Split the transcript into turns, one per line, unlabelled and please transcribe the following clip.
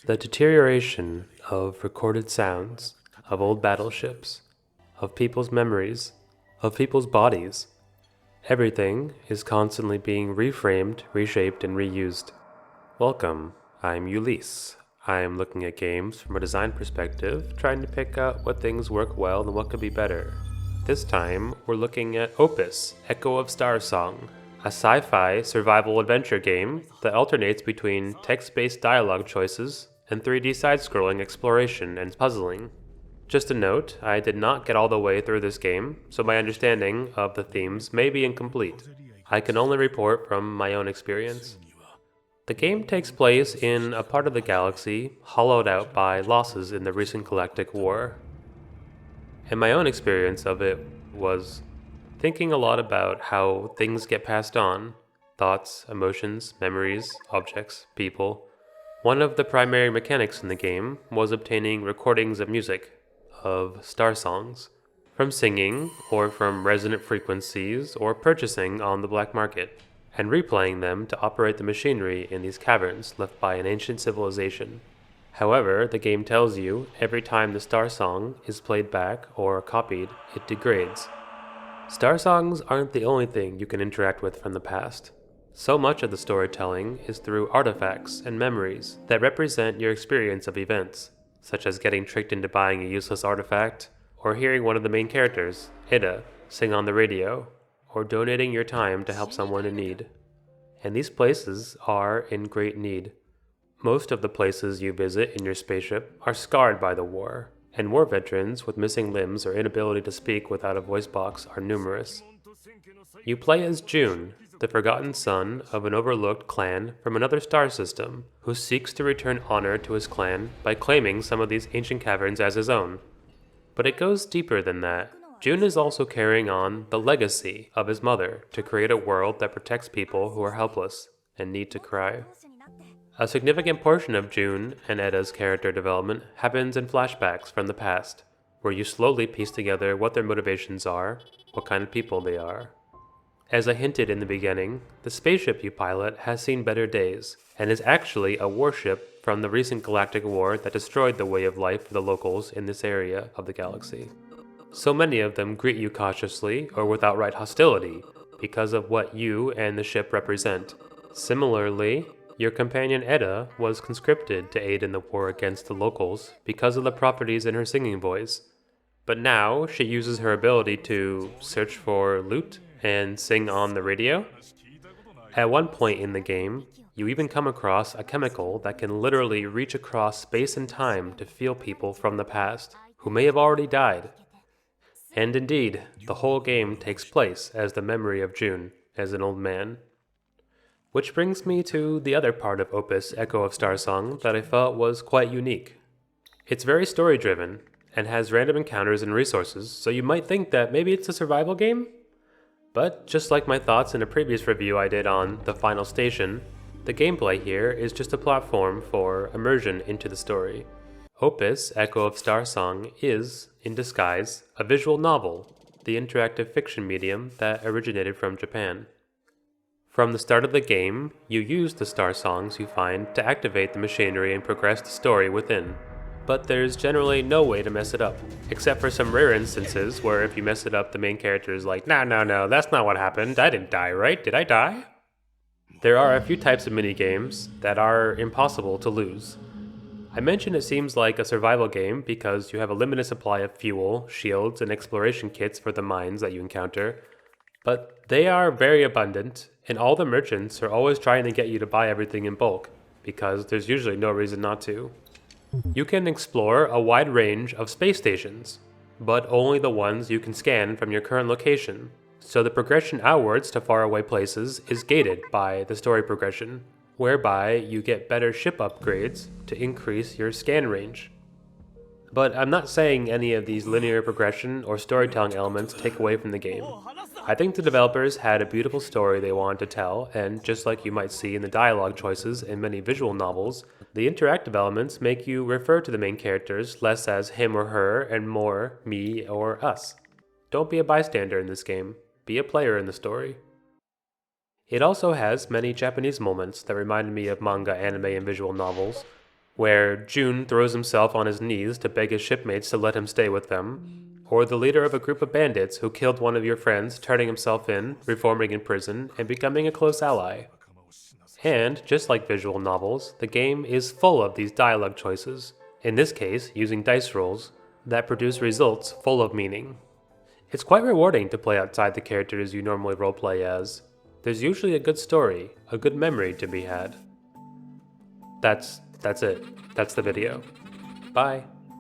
The deterioration of recorded sounds, of old battleships, of people's memories, of people's bodies. Everything is constantly being reframed, reshaped, and reused. Welcome, I'm Ulysses. I am looking at games from a design perspective, trying to pick out what things work well and what could be better. This time, we're looking at OPUS, Echo of Starsong, a sci-fi survival adventure game that alternates between text-based dialogue choices and 3D side-scrolling exploration and puzzling. Just a note, I did not get all the way through this game, so my understanding of the themes may be incomplete. I can only report from my own experience. The game takes place in a part of the galaxy hollowed out by losses in the recent Galactic War. And my own experience of it was thinking a lot about how things get passed on, thoughts, emotions, memories, objects, people. One of the primary mechanics in the game was obtaining recordings of music, of star songs, from singing or from resonant frequencies or purchasing on the black market, and replaying them to operate the machinery in these caverns left by an ancient civilization. However, the game tells you every time the star song is played back or copied, it degrades. Star songs aren't the only thing you can interact with from the past. So much of the storytelling is through artifacts and memories that represent your experience of events, such as getting tricked into buying a useless artifact, or hearing one of the main characters, Ida, sing on the radio, or donating your time to help someone in need. And these places are in great need. Most of the places you visit in your spaceship are scarred by the war, and war veterans with missing limbs or inability to speak without a voice box are numerous. You play as June, the forgotten son of an overlooked clan from another star system, who seeks to return honor to his clan by claiming some of these ancient caverns as his own. But it goes deeper than that. June is also carrying on the legacy of his mother to create a world that protects people who are helpless and need to cry. A significant portion of June and Edda's character development happens in flashbacks from the past, where you slowly piece together what their motivations are, what kind of people they are. As I hinted in the beginning, the spaceship you pilot has seen better days, and is actually a warship from the recent Galactic War that destroyed the way of life for the locals in this area of the galaxy. So many of them greet you cautiously or with outright hostility because of what you and the ship represent. Similarly, your companion Edda was conscripted to aid in the war against the locals because of the properties in her singing voice. But now she uses her ability to search for loot and sing on the radio. At one point in the game, you even come across a chemical that can literally reach across space and time to feel people from the past who may have already died. And indeed, the whole game takes place as the memory of June as an old man. Which brings me to the other part of Opus Echo of Starsong that I felt was quite unique. It's very story-driven, and has random encounters and resources, so you might think that maybe it's a survival game? But just like my thoughts in a previous review I did on The Final Station, the gameplay here is just a platform for immersion into the story. Opus Echo of Starsong is, in disguise, a visual novel, the interactive fiction medium that originated from Japan. From the start of the game, you use the star songs you find to activate the machinery and progress the story within. But there's generally no way to mess it up, except for some rare instances where if you mess it up the main character is like, no, that's not what happened, I didn't die, right? Did I die? There are a few types of minigames that are impossible to lose. I mentioned it seems like a survival game because you have a limited supply of fuel, shields, and exploration kits for the mines that you encounter, but they are very abundant, and all the merchants are always trying to get you to buy everything in bulk, because there's usually no reason not to. You can explore a wide range of space stations, but only the ones you can scan from your current location, so the progression outwards to faraway places is gated by the story progression, whereby you get better ship upgrades to increase your scan range. But I'm not saying any of these linear progression or storytelling elements take away from the game. I think the developers had a beautiful story they wanted to tell, and just like you might see in the dialogue choices in many visual novels, the interactive elements make you refer to the main characters less as him or her and more me or us. Don't be a bystander in this game, be a player in the story. It also has many Japanese moments that reminded me of manga, anime, and visual novels, where June throws himself on his knees to beg his shipmates to let him stay with them, or the leader of a group of bandits who killed one of your friends, turning himself in, reforming in prison, and becoming a close ally. And, just like visual novels, the game is full of these dialogue choices, in this case using dice rolls, that produce results full of meaning. It's quite rewarding to play outside the characters you normally roleplay as. There's usually a good story, a good memory to be had. That's it. That's the video. Bye.